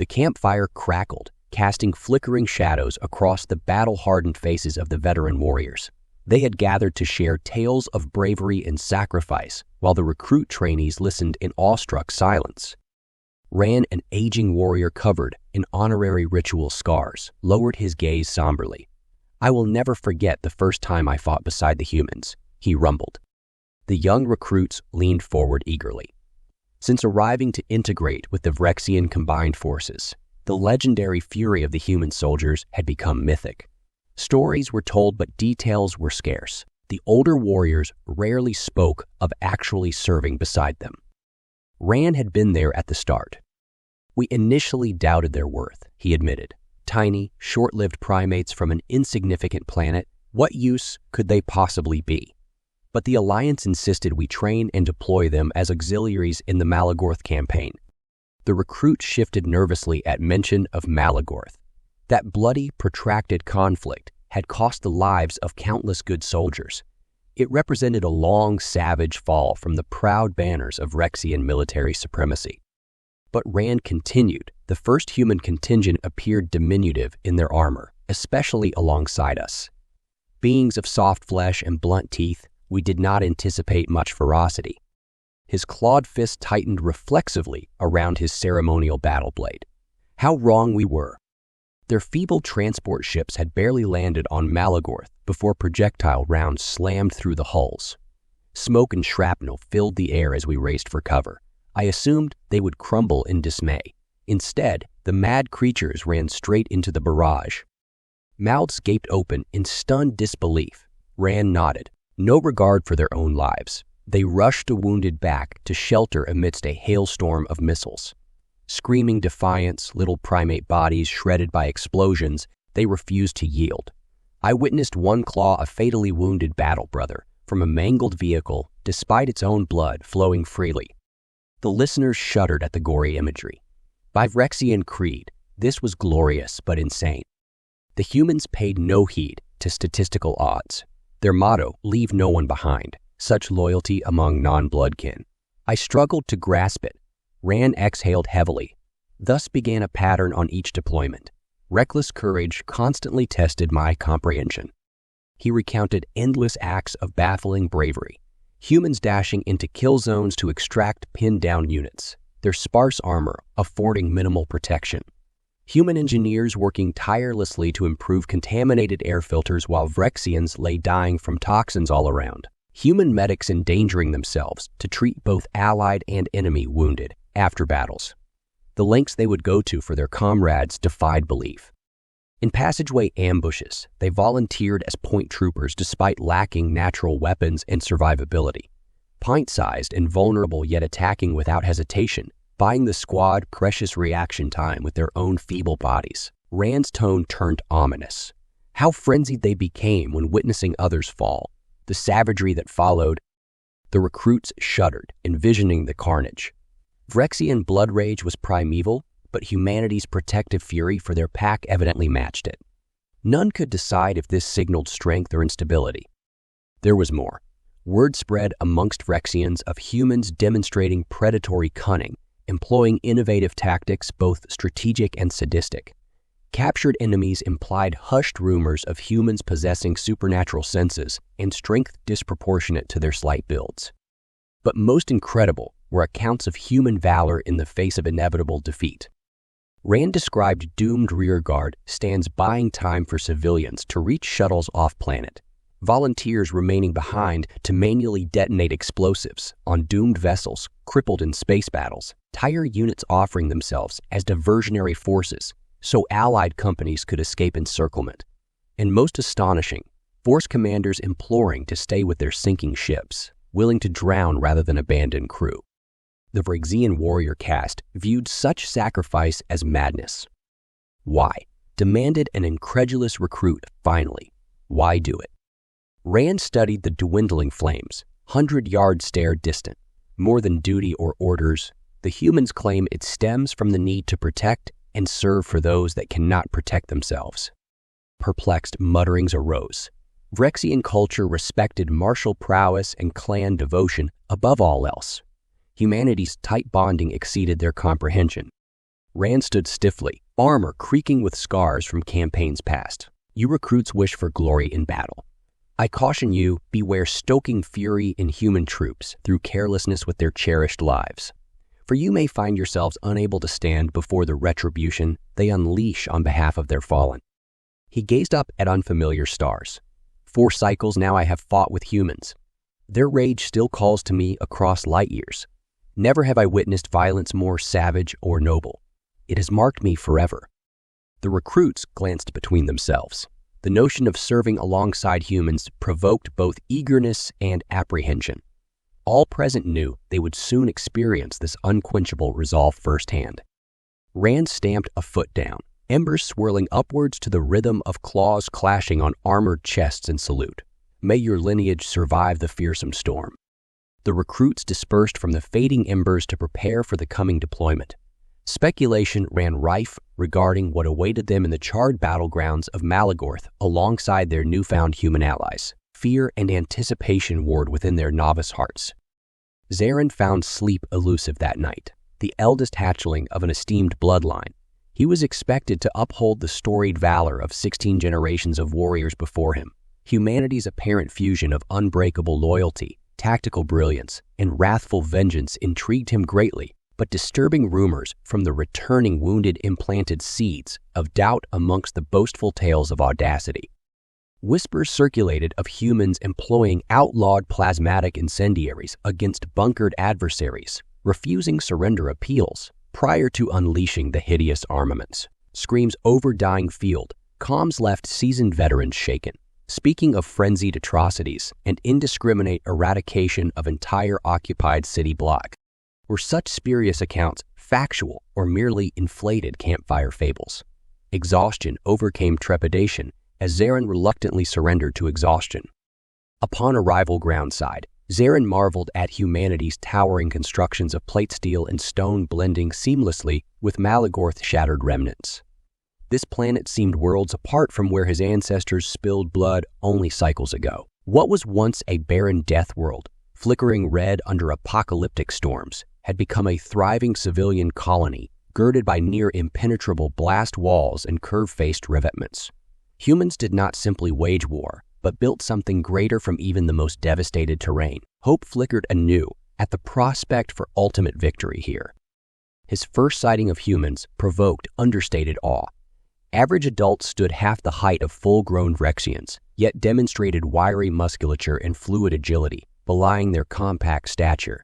The campfire crackled, casting flickering shadows across the battle-hardened faces of the veteran warriors. They had gathered to share tales of bravery and sacrifice, while the recruit trainees listened in awestruck silence. Ran, an aging warrior covered in honorary ritual scars, lowered his gaze somberly. "I will never forget the first time I fought beside the humans," he rumbled. The young recruits leaned forward eagerly. Since arriving to integrate with the Vrexian combined forces, the legendary fury of the human soldiers had become mythic. Stories were told, but details were scarce. The older warriors rarely spoke of actually serving beside them. Ran had been there at the start. "We initially doubted their worth," he admitted. "Tiny, short-lived primates from an insignificant planet, what use could they possibly be? But the Alliance insisted we train and deploy them as auxiliaries in the Malagor campaign." The recruit shifted nervously at mention of Malagor. That bloody, protracted conflict had cost the lives of countless good soldiers. It represented a long, savage fall from the proud banners of Rexian military supremacy. But Rand continued. "The first human contingent appeared diminutive in their armor, especially alongside us. Beings of soft flesh and blunt teeth, we did not anticipate much ferocity." His clawed fist tightened reflexively around his ceremonial battle blade. How wrong we were. Their feeble transport ships had barely landed on Malagor before projectile rounds slammed through the hulls. Smoke and shrapnel filled the air as we raced for cover. I assumed they would crumble in dismay. Instead, the mad creatures ran straight into the barrage. Mouths gaped open in stunned disbelief. Rand nodded. No regard for their own lives. They rushed the wounded back to shelter amidst a hailstorm of missiles. Screaming defiance, little primate bodies shredded by explosions, they refused to yield. I witnessed one claw a fatally wounded battle brother from a mangled vehicle despite its own blood flowing freely. The listeners shuddered at the gory imagery. By Vrexian creed, this was glorious but insane. The humans paid no heed to statistical odds. Their motto, "Leave no one behind," such loyalty among non-bloodkin. I struggled to grasp it. Ran exhaled heavily. Thus began a pattern on each deployment. Reckless courage constantly tested my comprehension. He recounted endless acts of baffling bravery. Humans dashing into kill zones to extract pinned-down units, their sparse armor affording minimal protection. Human engineers working tirelessly to improve contaminated air filters while Vrexians lay dying from toxins all around. Human medics endangering themselves to treat both allied and enemy wounded after battles. The lengths they would go to for their comrades defied belief. In passageway ambushes, they volunteered as point troopers despite lacking natural weapons and survivability. Pint-sized and vulnerable, yet attacking without hesitation, buying the squad precious reaction time with their own feeble bodies. Rand's tone turned ominous. How frenzied they became when witnessing others fall. The savagery that followed. The recruits shuddered, envisioning the carnage. Vrexian blood rage was primeval, but humanity's protective fury for their pack evidently matched it. None could decide if this signaled strength or instability. There was more. Word spread amongst Vrexians of humans demonstrating predatory cunning, employing innovative tactics both strategic and sadistic. Captured enemies implied hushed rumors of humans possessing supernatural senses and strength disproportionate to their slight builds. But most incredible were accounts of human valor in the face of inevitable defeat. Rand described doomed rearguard stands buying time for civilians to reach shuttles off-planet, volunteers remaining behind to manually detonate explosives on doomed vessels crippled in space battles, tire units offering themselves as diversionary forces so allied companies could escape encirclement, and most astonishing, force commanders imploring to stay with their sinking ships, willing to drown rather than abandon crew. The Vrexian warrior caste viewed such sacrifice as madness. Why? Demanded an incredulous recruit finally. Why do it? Rand studied the dwindling flames, 100-yard stare distant. More than duty or orders, the humans claim it stems from the need to protect and serve for those that cannot protect themselves. Perplexed mutterings arose. Vrexian culture respected martial prowess and clan devotion above all else. Humanity's tight bonding exceeded their comprehension. Rand stood stiffly, armor creaking with scars from campaigns past. You recruits wish for glory in battle. I caution you, beware stoking fury in human troops through carelessness with their cherished lives. For you may find yourselves unable to stand before the retribution they unleash on behalf of their fallen. He gazed up at unfamiliar stars. 4 cycles now I have fought with humans. Their rage still calls to me across light years. Never have I witnessed violence more savage or noble. It has marked me forever. The recruits glanced between themselves. The notion of serving alongside humans provoked both eagerness and apprehension. All present knew they would soon experience this unquenchable resolve firsthand. Rand stamped a foot down, embers swirling upwards to the rhythm of claws clashing on armored chests in salute. May your lineage survive the fearsome storm. The recruits dispersed from the fading embers to prepare for the coming deployment. Speculation ran rife regarding what awaited them in the charred battlegrounds of Malagor alongside their newfound human allies. Fear and anticipation warred within their novice hearts. Zarin found sleep elusive that night. The eldest hatchling of an esteemed bloodline, he was expected to uphold the storied valor of 16 generations of warriors before him. Humanity's apparent fusion of unbreakable loyalty, tactical brilliance, and wrathful vengeance intrigued him greatly, but disturbing rumors from the returning wounded implanted seeds of doubt amongst the boastful tales of audacity. Whispers circulated of humans employing outlawed plasmatic incendiaries against bunkered adversaries, refusing surrender appeals prior to unleashing the hideous armaments. Screams over dying field, comms left seasoned veterans shaken, speaking of frenzied atrocities and indiscriminate eradication of entire occupied city block. Were such spurious accounts factual or merely inflated campfire fables? Exhaustion overcame trepidation as Zarin reluctantly surrendered to exhaustion. Upon arrival groundside, Zarin marveled at humanity's towering constructions of plate steel and stone blending seamlessly with Malagor's shattered remnants. This planet seemed worlds apart from where his ancestors spilled blood only cycles ago. What was once a barren death world, flickering red under apocalyptic storms, had become a thriving civilian colony girded by near impenetrable blast walls and curve-faced revetments. Humans did not simply wage war, but built something greater from even the most devastated terrain. Hope flickered anew at the prospect for ultimate victory here. His first sighting of humans provoked understated awe. Average adults stood half the height of full-grown Rexians, yet demonstrated wiry musculature and fluid agility, belying their compact stature.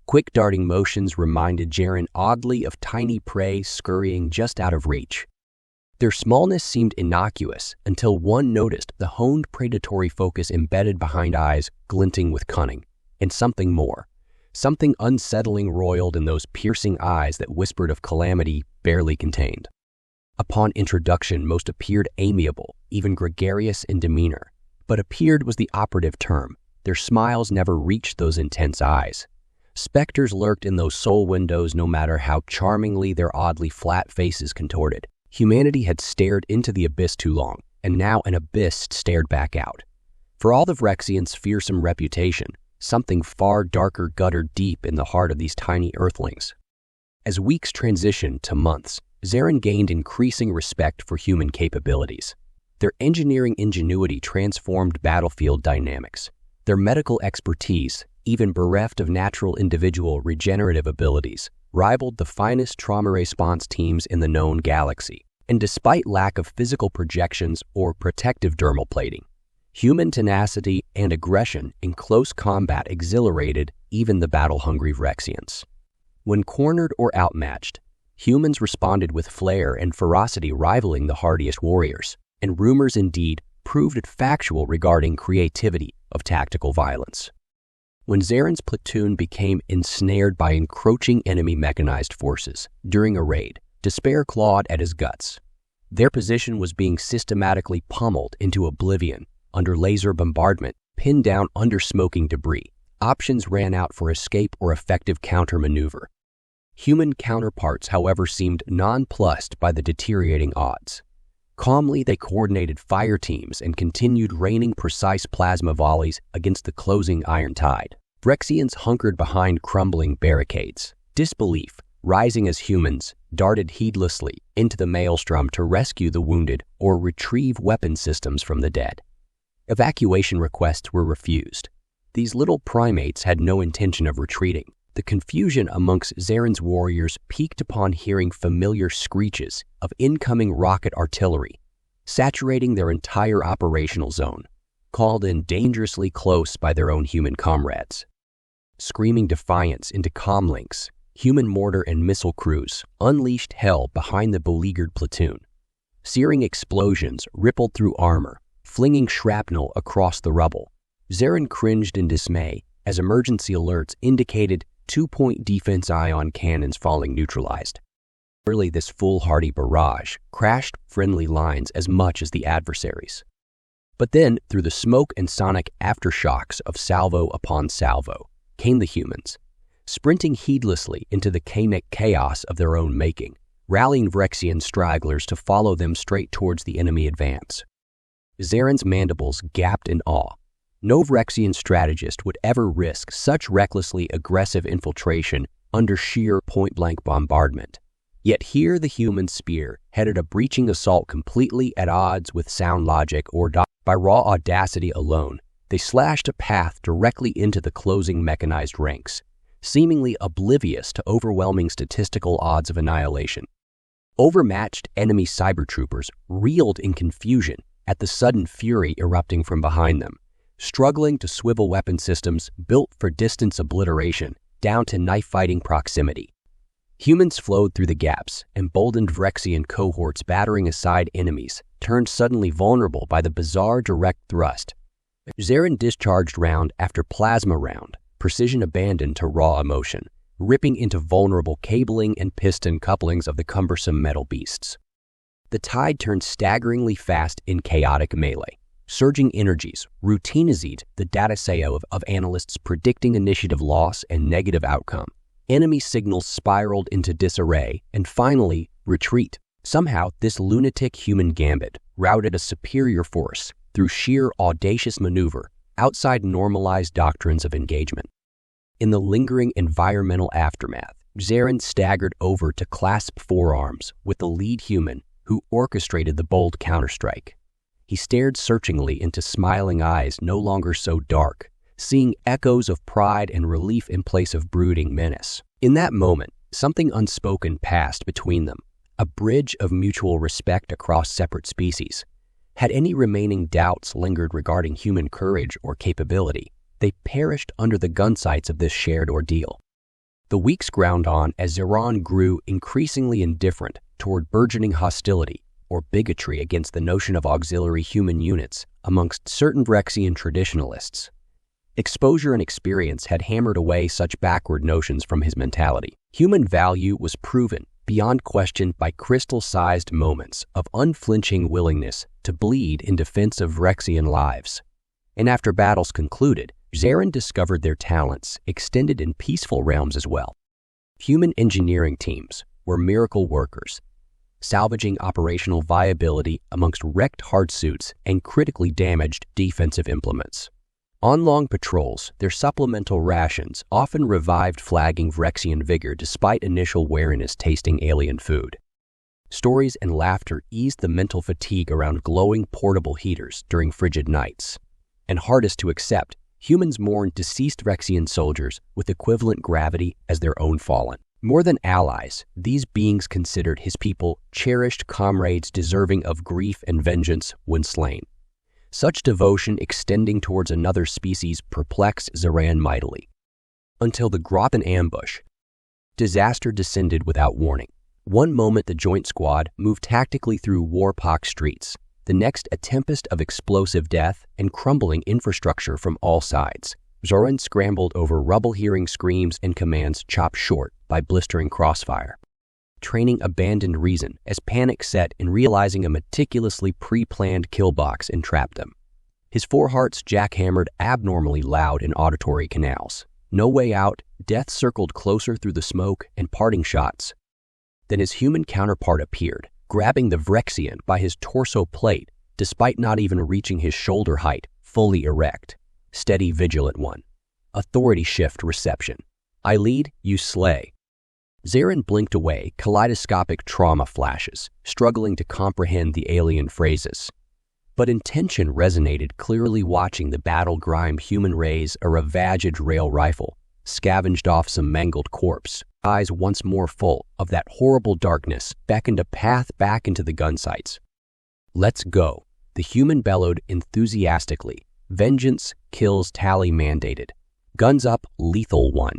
Quick darting motions reminded Zarin oddly of tiny prey scurrying just out of reach. Their smallness seemed innocuous until one noticed the honed predatory focus embedded behind eyes glinting with cunning, and something more. Something unsettling roiled in those piercing eyes that whispered of calamity barely contained. Upon introduction, most appeared amiable, even gregarious in demeanor. But appeared was the operative term. Their smiles never reached those intense eyes. Specters lurked in those soul windows no matter how charmingly their oddly flat faces contorted. Humanity had stared into the abyss too long, and now an abyss stared back out. For all of Rexian's fearsome reputation, something far darker guttered deep in the heart of these tiny earthlings. As weeks transitioned to months, Zarin gained increasing respect for human capabilities. Their engineering ingenuity transformed battlefield dynamics. Their medical expertise, even bereft of natural individual regenerative abilities, rivaled the finest trauma response teams in the known galaxy. And despite lack of physical projections or protective dermal plating, human tenacity and aggression in close combat exhilarated even the battle-hungry Rexians. When cornered or outmatched, humans responded with flair and ferocity rivaling the hardiest warriors, and rumors indeed proved factual regarding creativity of tactical violence. When Zarin's platoon became ensnared by encroaching enemy mechanized forces during a raid, despair clawed at his guts. Their position was being systematically pummeled into oblivion under laser bombardment, pinned down under smoking debris. Options ran out for escape or effective counter-maneuver. Human counterparts, however, seemed nonplussed by the deteriorating odds. Calmly, they coordinated fire teams and continued raining precise plasma volleys against the closing iron tide. Rexians hunkered behind crumbling barricades, disbelief rising as humans darted heedlessly into the maelstrom to rescue the wounded or retrieve weapon systems from the dead. Evacuation requests were refused. These little primates had no intention of retreating. The confusion amongst Zaren's warriors peaked upon hearing familiar screeches of incoming rocket artillery, saturating their entire operational zone, called in dangerously close by their own human comrades. Screaming defiance into comlinks, human mortar and missile crews unleashed hell behind the beleaguered platoon. Searing explosions rippled through armor, flinging shrapnel across the rubble. Zaren cringed in dismay as emergency alerts indicated 2-point defense ion cannons falling neutralized. Early, this foolhardy barrage crashed friendly lines as much as the adversaries. But then, through the smoke and sonic aftershocks of salvo upon salvo, came the humans, sprinting heedlessly into the canic chaos of their own making, rallying Vrexian stragglers to follow them straight towards the enemy advance. Zaren's mandibles gapped in awe. No Vrexian strategist would ever risk such recklessly aggressive infiltration under sheer point-blank bombardment. Yet here the human spear headed a breaching assault completely at odds with sound logic or by raw audacity alone. They slashed a path directly into the closing mechanized ranks, seemingly oblivious to overwhelming statistical odds of annihilation. Overmatched enemy cybertroopers reeled in confusion at the sudden fury erupting from behind them, struggling to swivel weapon systems built for distance obliteration down to knife-fighting proximity. Humans flowed through the gaps, emboldened Vrexian cohorts battering aside enemies, turned suddenly vulnerable by the bizarre direct thrust. Zaren discharged round after plasma round, precision abandoned to raw emotion, ripping into vulnerable cabling and piston couplings of the cumbersome metal beasts. The tide turned staggeringly fast in chaotic melee. Surging energies routinized the dataset of analysts predicting initiative loss and negative outcome. Enemy signals spiraled into disarray and finally retreat. Somehow, this lunatic human gambit routed a superior force through sheer audacious maneuver outside normalized doctrines of engagement. In the lingering environmental aftermath, Zaren staggered over to clasp forearms with the lead human who orchestrated the bold counterstrike. He stared searchingly into smiling eyes no longer so dark, seeing echoes of pride and relief in place of brooding menace. In that moment, something unspoken passed between them, a bridge of mutual respect across separate species. Had any remaining doubts lingered regarding human courage or capability, they perished under the gunsights of this shared ordeal. The weeks ground on as Zaren grew increasingly indifferent toward burgeoning hostility or bigotry against the notion of auxiliary human units amongst certain Vrexian traditionalists. Exposure and experience had hammered away such backward notions from his mentality. Human value was proven beyond question by crystal-sized moments of unflinching willingness to bleed in defense of Vrexian lives. And after battles concluded, Zaren discovered their talents extended in peaceful realms as well. Human engineering teams were miracle workers, salvaging operational viability amongst wrecked hardsuits and critically damaged defensive implements. On long patrols, their supplemental rations often revived flagging Vrexian vigor despite initial wariness tasting alien food. Stories and laughter eased the mental fatigue around glowing portable heaters during frigid nights. And hardest to accept, humans mourned deceased Vrexian soldiers with equivalent gravity as their own fallen. More than allies, these beings considered his people cherished comrades deserving of grief and vengeance when slain. Such devotion extending towards another species perplexed Zaren mightily. Until the Grothan ambush, disaster descended without warning. One moment the joint squad moved tactically through war-pocked streets, the next a tempest of explosive death and crumbling infrastructure from all sides. Zaren scrambled over rubble, hearing screams and commands chopped short by blistering crossfire. Training abandoned reason as panic set in realizing a meticulously pre-planned kill box entrapped him. His four hearts jackhammered abnormally loud in auditory canals. No way out, death circled closer through the smoke and parting shots. Then his human counterpart appeared, grabbing the Vrexian by his torso plate despite not even reaching his shoulder height, fully erect. Steady, vigilant one. Authority shift reception. I lead, you slay. Zarin blinked away, kaleidoscopic trauma flashes, struggling to comprehend the alien phrases. But intention resonated clearly, watching the battle-grimed human raise a ravaged rail rifle, scavenged off some mangled corpse. Eyes once more full of that horrible darkness beckoned a path back into the gun sights. "Let's go," the human bellowed enthusiastically. Vengeance kills tally mandated. Guns up, lethal one.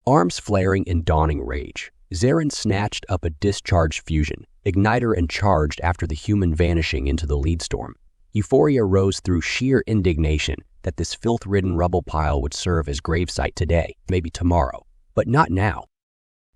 Arms flaring in dawning rage, Zarin snatched up a discharged fusion, igniter, and charged after the human, vanishing into the lead storm. Euphoria rose through sheer indignation that this filth-ridden rubble pile would serve as gravesite today, maybe tomorrow, but not now.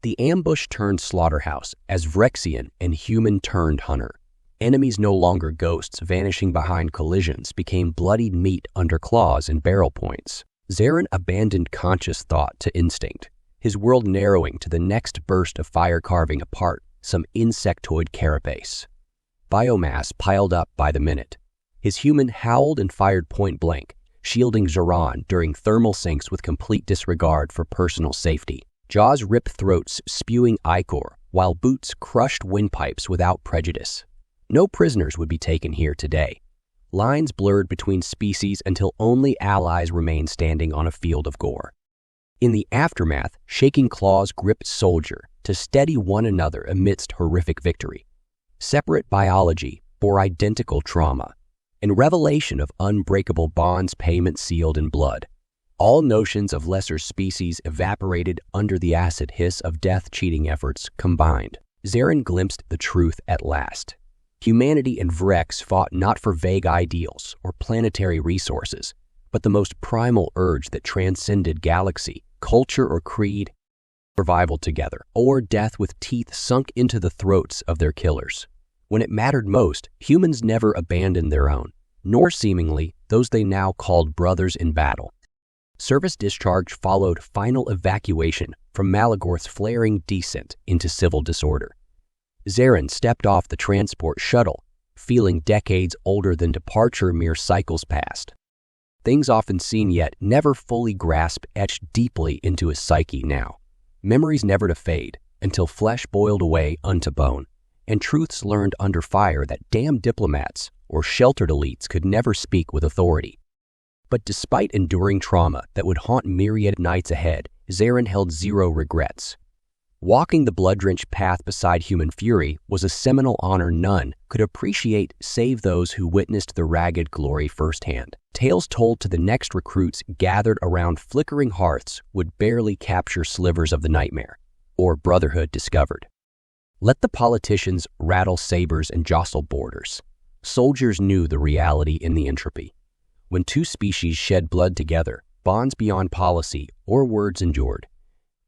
The ambush turned slaughterhouse as Vrexian and human turned hunter. Enemies no longer ghosts vanishing behind collisions became bloodied meat under claws and barrel points. Zarin abandoned conscious thought to instinct, his world narrowing to the next burst of fire, carving apart some insectoid carapace. Biomass piled up by the minute. His human howled and fired point blank, shielding Zaran during thermal sinks with complete disregard for personal safety. Jaws ripped throats, spewing ichor, while boots crushed windpipes without prejudice. No prisoners would be taken here today. Lines blurred between species until only allies remained standing on a field of gore. In the aftermath, shaking claws gripped soldier to steady one another amidst horrific victory. Separate biology bore identical trauma, and revelation of unbreakable bonds, payment sealed in blood. All notions of lesser species evaporated under the acid hiss of death-cheating efforts combined. Zarin glimpsed the truth at last. Humanity and Vrex fought not for vague ideals or planetary resources, but the most primal urge that transcended galaxy, culture, or creed: survival together, or death with teeth sunk into the throats of their killers. When it mattered most, humans never abandoned their own, nor seemingly those they now called brothers in battle. Service discharge followed final evacuation from Malagor's flaring descent into civil disorder. Zarin stepped off the transport shuttle, feeling decades older than departure, mere cycles past. Things often seen yet never fully grasped etched deeply into his psyche now. Memories never to fade until flesh boiled away unto bone, and truths learned under fire that damned diplomats or sheltered elites could never speak with authority. But despite enduring trauma that would haunt myriad nights ahead, Zarin held zero regrets. Walking the blood-drenched path beside human fury was a seminal honor none could appreciate save those who witnessed the ragged glory firsthand. Tales told to the next recruits gathered around flickering hearths would barely capture slivers of the nightmare, or brotherhood discovered. Let the politicians rattle sabers and jostle borders. Soldiers knew the reality in the entropy. When two species shed blood together, bonds beyond policy or words endured.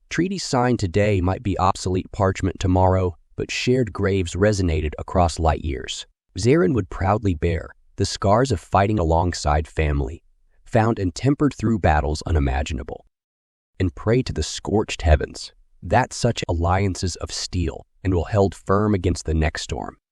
Treaties signed today might be obsolete parchment tomorrow, but shared graves resonated across light years. Zarin would proudly bear the scars of fighting alongside family, found and tempered through battles unimaginable, and pray to the scorched heavens that such alliances of steel and will held firm against the next storm.